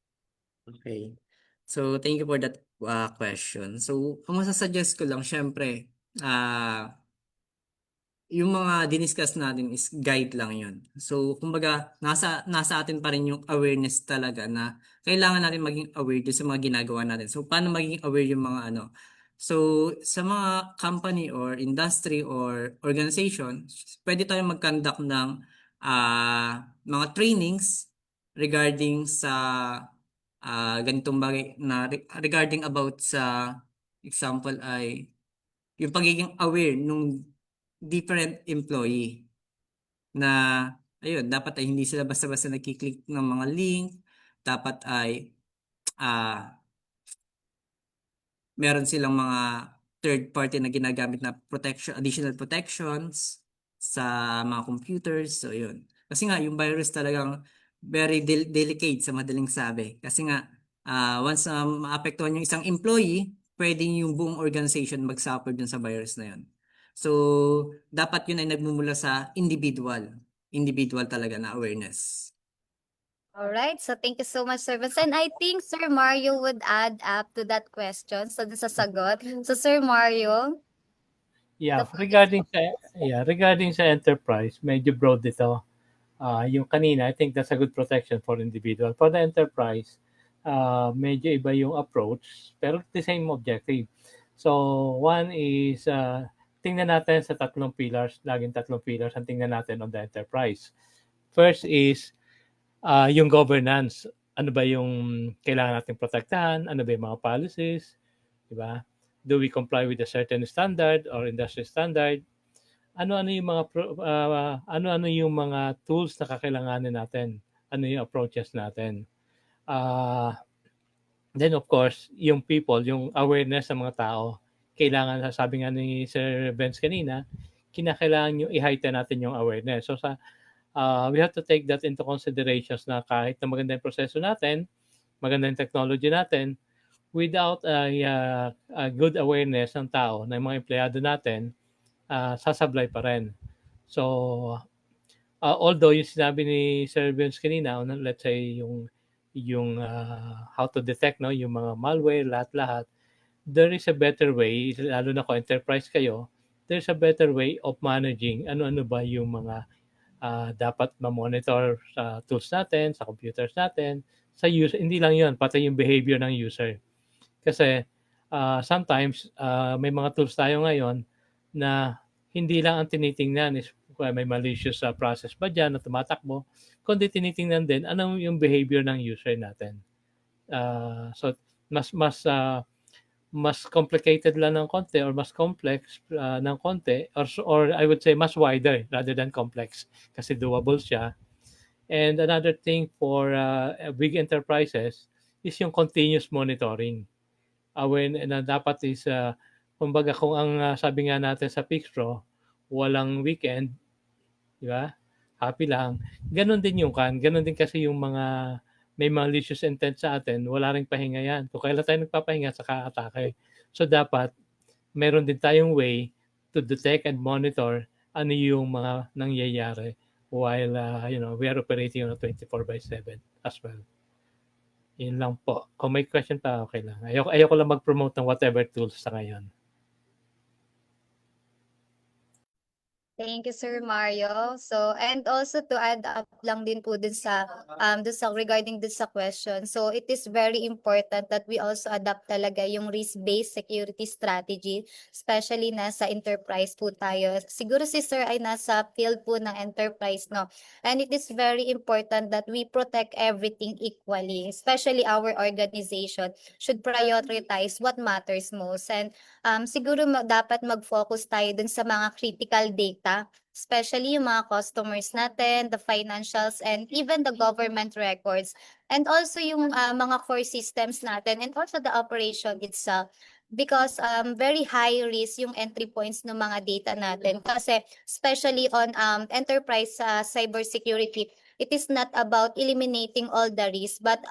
S2: Okay. So, thank you for that question. So, kung masasuggest ko lang, syempre, yung mga diniscuss natin is guide lang yun. So, kumbaga, nasa atin pa rin yung awareness talaga na kailangan natin maging aware dun sa mga ginagawa natin. So, paano maging aware yung mga ano? So, sa mga company or industry or organization, pwede tayong mag-conduct ng mga trainings regarding sa ganitong bagay na regarding about sa example ay yung pagiging aware nung different employee na ayun, dapat ay hindi sila basta-basta nagki-click ng mga link, dapat ay meron silang mga third party na ginagamit na protection, additional protections sa mga computers. So yun. Kasi nga yung virus talagang very delicate sa madaling sabi. Kasi nga once maapektuhan yung isang employee, pwedeng yung buong organization mag-suffer dun sa virus na yun. So, dapat yun ay nagmumula sa individual. Individual talaga na awareness.
S4: All right, so thank you so much, Sir Vince. And I think Sir Mario would add up to that question. So, dun sa sagot. So, Sir Mario,
S6: Yeah,
S4: The-
S6: regarding sa enterprise, medyo broad ito. Yung kanina, I think that's a good protection for individual. For the enterprise, medyo iba yung approach, pero the same objective. So, one is, tingnan natin sa tatlong pillars, laging tatlong pillars ang tingnan natin on the enterprise. First is, yung governance. Ano ba yung kailangan nating protektahan? Ano ba yung mga policies? Diba? Do we comply with a certain standard or industry standard? Ano-ano yung mga ano-ano yung mga tools na kakailanganin natin? Ano yung approaches natin? Then of course, yung people, yung awareness ng mga tao, kailangan, sabi nga ni Sir Benz kanina, kinakailangan yung i-heighten natin yung awareness. So we have to take that into considerations na kahit na maganda yung proseso natin, maganda yung technology natin, without a good awareness ng tao, ng mga empleyado natin, sasablay pa rin. So, although yung sinabi ni Sir Vince kanina, let's say yung how to detect yung mga malware, lahat-lahat, there is a better way, lalo na kung enterprise kayo, there's a better way of managing ano-ano ba yung mga dapat ma-monitor sa tools natin, sa computers natin, sa user. Hindi lang yun, pati yung behavior ng user. Kasi sometimes may mga tools tayo ngayon na hindi lang ang tinitingnan is may malicious process ba dyan na tumatakbo, kundi tinitingnan din ano yung behavior ng user natin. So mas mas complicated lang ng konti or mas complex ng konti or I would say mas wider rather than complex kasi doable siya. And another thing for big enterprises is yung continuous monitoring. When na dapat is kumbaga kung ang sabi nga natin sa Pixpro, walang weekend, di ba? Happy lang. Ganon din ganon din kasi yung mga may malicious intent sa atin, wala ring pahinga yan. Kung kailan tayo nagpapahinga, saka atake. So dapat meron din tayong way to detect and monitor ano yung mga nangyayari while we are operating on a 24/7 as well. Yun lang po. Kung may question pa, okay lang. Ayoko lang mag-promote ng whatever tools sa ngayon.
S4: Thank you, Sir Mario. So, and also to add up lang din po dun sa regarding dun sa question. So, it is very important that we also adapt talaga yung risk-based security strategy, especially nasa enterprise po tayo. Siguro si Sir ay nasa field po ng enterprise, no? And it is very important that we protect everything equally, especially our organization should prioritize what matters most. And siguro dapat mag-focus tayo dun sa mga critical data, especially yung mga customers natin, the financials, and even the government records. And also yung mga core systems natin and also the operation itself. Because very high risk yung entry points ng mga data natin. Kasi especially on enterprise cybersecurity, it is not about eliminating all the risk, but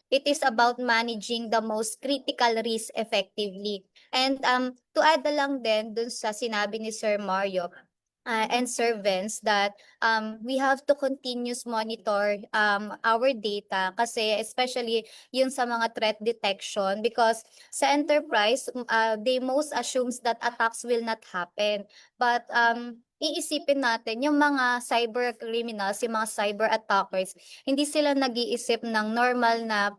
S4: it is about managing the most critical risk effectively. And to add na lang din dun sa sinabi ni Sir Mario, and Sir Vince, that we have to continuous monitor our data kasi especially yun sa mga threat detection, because sa enterprise they most assumes that attacks will not happen, but iisipin natin yung mga cyber criminals, yung mga cyber attackers, hindi sila nag-iisip ng normal na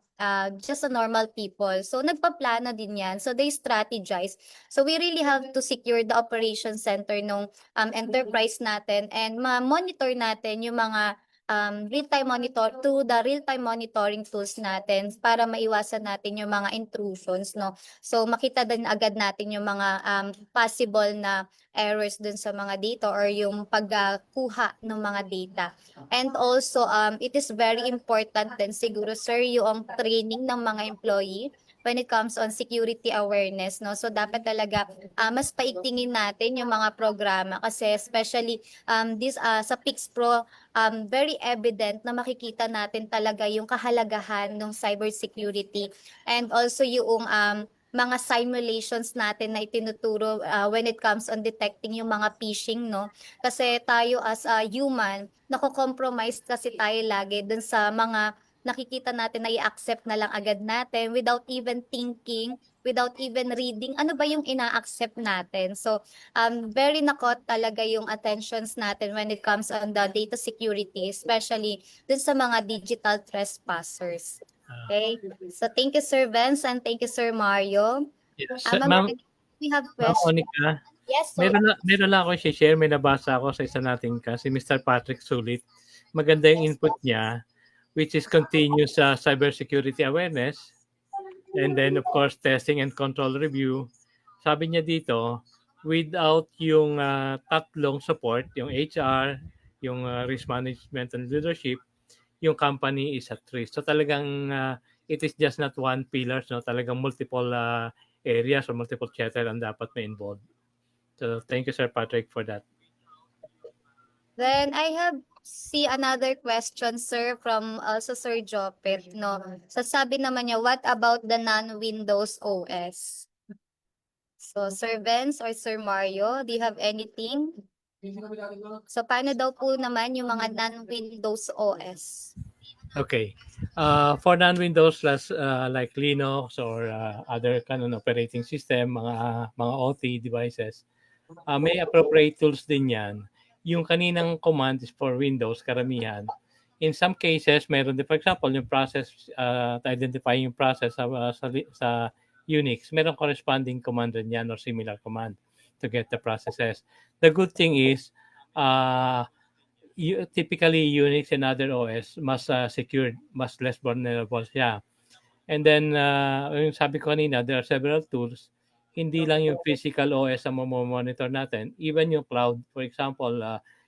S4: just a normal people. So nagpaplano din yan. So they strategize. So we really have to secure the operation center nung enterprise natin and ma-monitor natin yung mga real-time monitoring tools natin para maiwasan natin yung mga intrusions, no? So makita din agad natin yung mga possible na errors dun sa mga data or yung pagkuha ng mga data. And also it is very important din siguro, sir, yung training ng mga employee when it comes on security awareness, no? So dapat talaga mas paigtingin natin yung mga programa kasi especially this sa Pixpro, very evident na makikita natin talaga yung kahalagahan ng cybersecurity and also yung mga simulations natin na itinuturo when it comes on detecting yung mga phishing, no? Kasi tayo as a human, nako-compromise kasi tayo lagi dun sa mga nakikita natin na i-accept na lang agad natin without even thinking, without even reading, ano ba yung ina-accept natin. So, very nakot talaga yung attentions natin when it comes on the data security, especially dun sa mga digital trespassers. Okay? So, thank you, Sir Vince, and thank you, Sir Mario.
S6: Yes.
S4: Ma'am,
S6: Ma'am
S4: we have
S6: Ma'am
S4: questions.
S6: Monica,
S4: Yes, so,
S6: meron lang ako share. May nabasa ako sa isa nating si Mr. Patrick Sulit. Maganda yung input niya, which is continuous cybersecurity awareness, and then of course testing and control review. Sabi niya dito, without yung tatlong support, yung HR, yung risk management and leadership, yung company is at risk. So talagang it is just not one pillar, no? Talagang multiple areas or multiple chatter ang dapat may involved. So thank you, Sir Patrick, for that.
S4: then I have another question, sir, from also Sir Jopet, no? Sasabi naman niya, what about the non-Windows OS? So, Sir Vince or Sir Mario, do you have anything? So, paano daw po naman yung mga non-Windows OS?
S6: Okay. For non-Windows like Linux or other canon operating system, mga OT devices, may appropriate tools din yan. Yung kaninang command is for Windows, karamihan. In some cases, meron din, for example, yung process, to identify yung process sa Unix, meron corresponding command rin yan or similar command to get the processes. The good thing is, typically Unix and other OS mas secured, mas less vulnerable siya. And then, yung sabi ko kanina, there are several tools. Hindi lang yung physical OS ang monitor natin, even yung cloud. For example,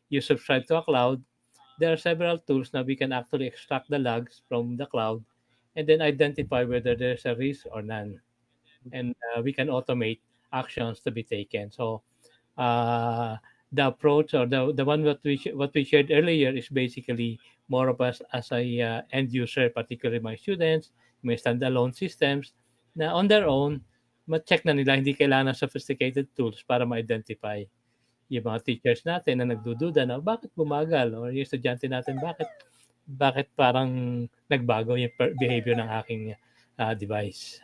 S6: you subscribe to a cloud, there are several tools na we can actually extract the logs from the cloud and then identify whether there's a risk or none. And we can automate actions to be taken. So uh, the approach or the one what we shared earlier is basically more of us as a end user, particularly my students, may standalone systems na on their own, ma-check na nila, hindi kailangan ng sophisticated tools para ma-identify yung mga teachers natin na nagdududa na bakit bumagal or yung estudyante natin bakit parang nagbago yung behavior ng aking device.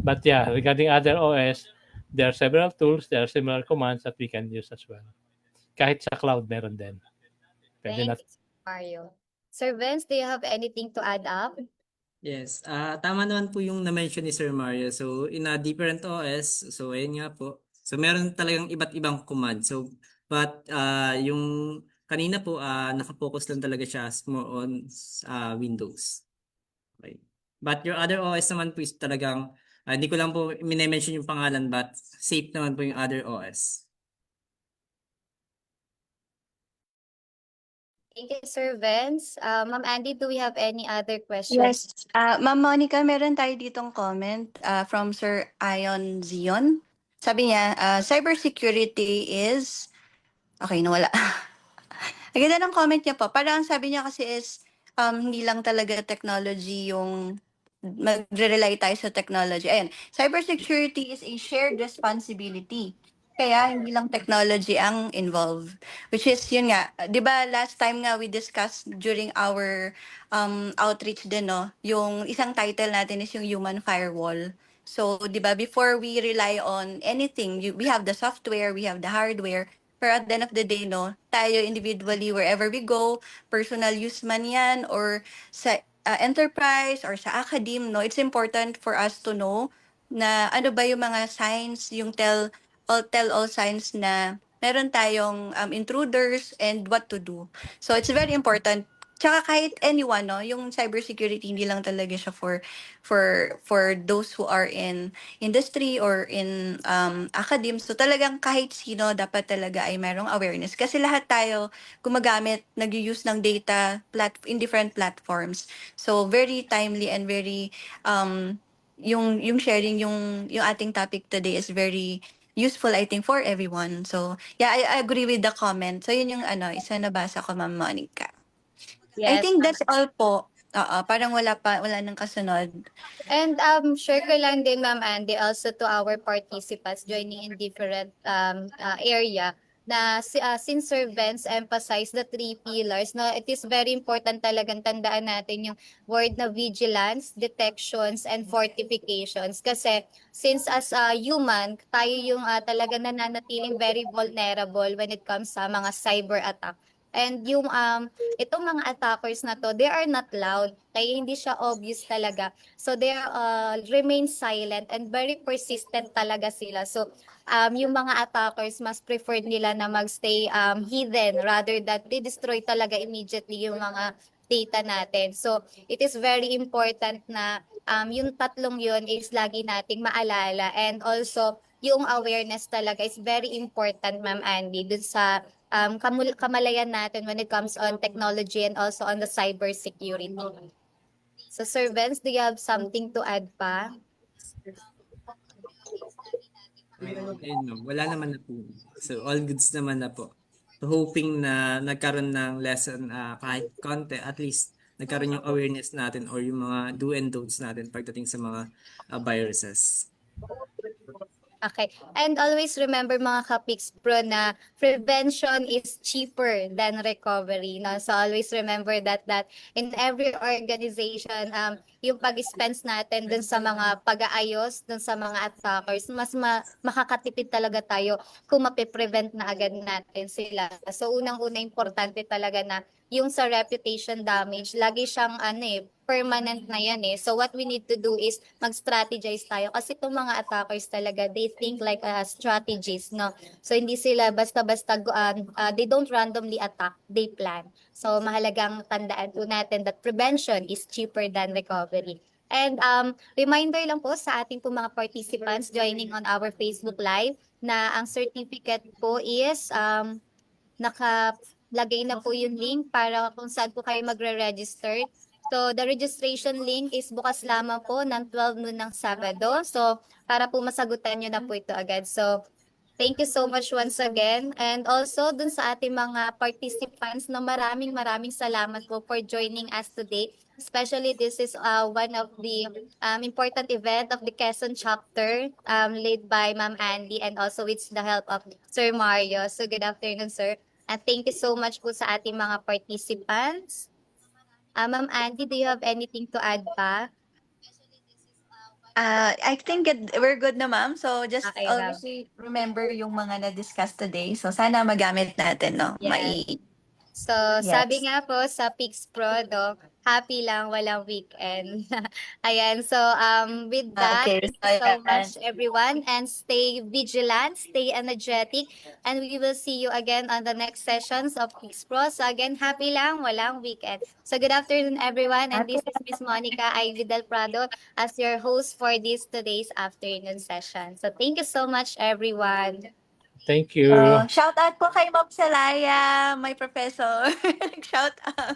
S6: But yeah, regarding other OS, there are several tools, there are similar commands that we can use as well. Kahit sa cloud meron din. Pwede
S4: Thank you, Mario. Sir Vince, do you have anything to add up?
S2: Yes, tama naman po yung na-mention ni Sir Mario. So, in a different OS, so ayun nga po. So, meron talagang iba't ibang command. So, but yung kanina po, nakafocus lang talaga siya more on Windows. Okay. But your other OS naman po is talagang, hindi ko lang po minimension yung pangalan, but safe naman po yung other OS.
S4: Thank you, Sir Vince. Ma'am Andy, do we have any other questions?
S5: Yes. Ma'am Monica, meron tayo ditong comment from Sir Ion Zion. Sabi niya, cybersecurity is... Okay, nawala. Ang ganda ng comment niya po. Parang sabi niya kasi is, hindi lang talaga technology yung magre-rely tayo sa technology. Ayan, cybersecurity is a shared responsibility. Kaya hindi lang technology ang involved. Which is, yun nga, di ba last time nga we discussed during our outreach din, no? Yung isang title natin is yung human firewall. So, di ba, before we rely on anything, we have the software, we have the hardware, pero at the end of the day, no, tayo individually, wherever we go, personal use man yan, or sa enterprise, or sa academe, no, it's important for us to know na ano ba yung mga signs, yung tell all signs na meron tayong intruders and what to do. So it's very important. Tsaka kahit anyone, no, yung cybersecurity hindi lang talaga siya for those who are in industry or in academe. So talagang kahit sino dapat talaga ay merong awareness kasi lahat tayo gumagamit, nag-use ng data in different platforms. So very timely and very yung sharing yung ating topic today is very useful I think for everyone. So yeah, I agree with the comment. So yun yung isa nabasa ko, Ma'am Monica. I
S4: Yes.
S5: think that's all po. Parang wala nang kasunod.
S4: And share ko lang din, Ma'am Andy, also to our participants joining in different area na since Sir Vince emphasized the 3 pillars, no, it is very important talagang tandaan natin yung word na vigilance, detections, and fortifications. Kasi since as a human, tayo yung talaga nananatiling very vulnerable when it comes sa mga cyber attack. And yung itong mga attackers na to, they are not loud. Kaya hindi siya obvious talaga. So they remain silent and very persistent talaga sila. So yung mga attackers mas preferred nila na magstay hidden rather than they destroy talaga immediately yung mga data natin. So it is very important na yung tatlong yun is lagi nating maalala, and also yung awareness talaga is very important, Ma'am Andy, dun sa kamalayan natin when it comes on technology and also on the cyber security. So Sir Vince, do you have something to add pa?
S2: Ayun, no, wala naman na po. So, all goods naman na po. So, hoping na nagkaroon ng lesson kahit konti, at least nagkaroon yung awareness natin or yung mga do and don'ts natin pagdating sa mga viruses.
S4: Okay. And always remember mga ka-Pix Pro na prevention is cheaper than recovery. No? So always remember that in every organization, yung pag-spends natin dun sa mga pag-aayos, dun sa mga attackers, mas makakatipid talaga tayo kung mapiprevent na agad natin sila. So unang-una importante talaga na yung sa reputation damage, lagi siyang permanent na yan eh. So what we need to do is mag-strategize tayo kasi itong mga attackers talaga, they think like strategies, no? So hindi sila basta-basta, they don't randomly attack, they plan. So mahalagang tandaan po natin that prevention is cheaper than recovery. And reminder lang po sa ating po mga participants joining on our Facebook Live na ang certificate po is nakalagay na po yung link para kung saan po kayo magre-register. So, the registration link is bukas lamang po ng 12 noon ng Sabado. So, para po masagutan nyo na po ito agad. So, thank you so much once again. And also, dun sa ating mga participants na maraming salamat po for joining us today. Especially, this is one of the important event of the Quezon chapter led by Ma'am Andy and also with the help of Sir Mario. So, good afternoon, sir. And thank you so much po sa ating mga participants. Ma'am Andy, do you have anything to add pa?
S5: I think we're good na, ma'am. So just
S4: Okay,
S5: always remember yung mga na-discuss today. So sana magamit natin, no?
S4: Yes. So,
S5: Yes.
S4: sabi nga po sa Pix Pro, happy lang, walang weekend. Ayan, so with that,
S5: Okay,
S4: thank you so
S5: so
S4: much everyone and stay vigilant, stay energetic, and we will see you again on the next sessions of Pix Pro. So again, happy lang, walang weekend. So good afternoon everyone, and this is Miss Monica Ivy Del Prado as your host for this today's afternoon session. So thank you so much everyone.
S6: Thank you.
S5: Shout out po kay Ma'am Celaya, my professor. Shout out.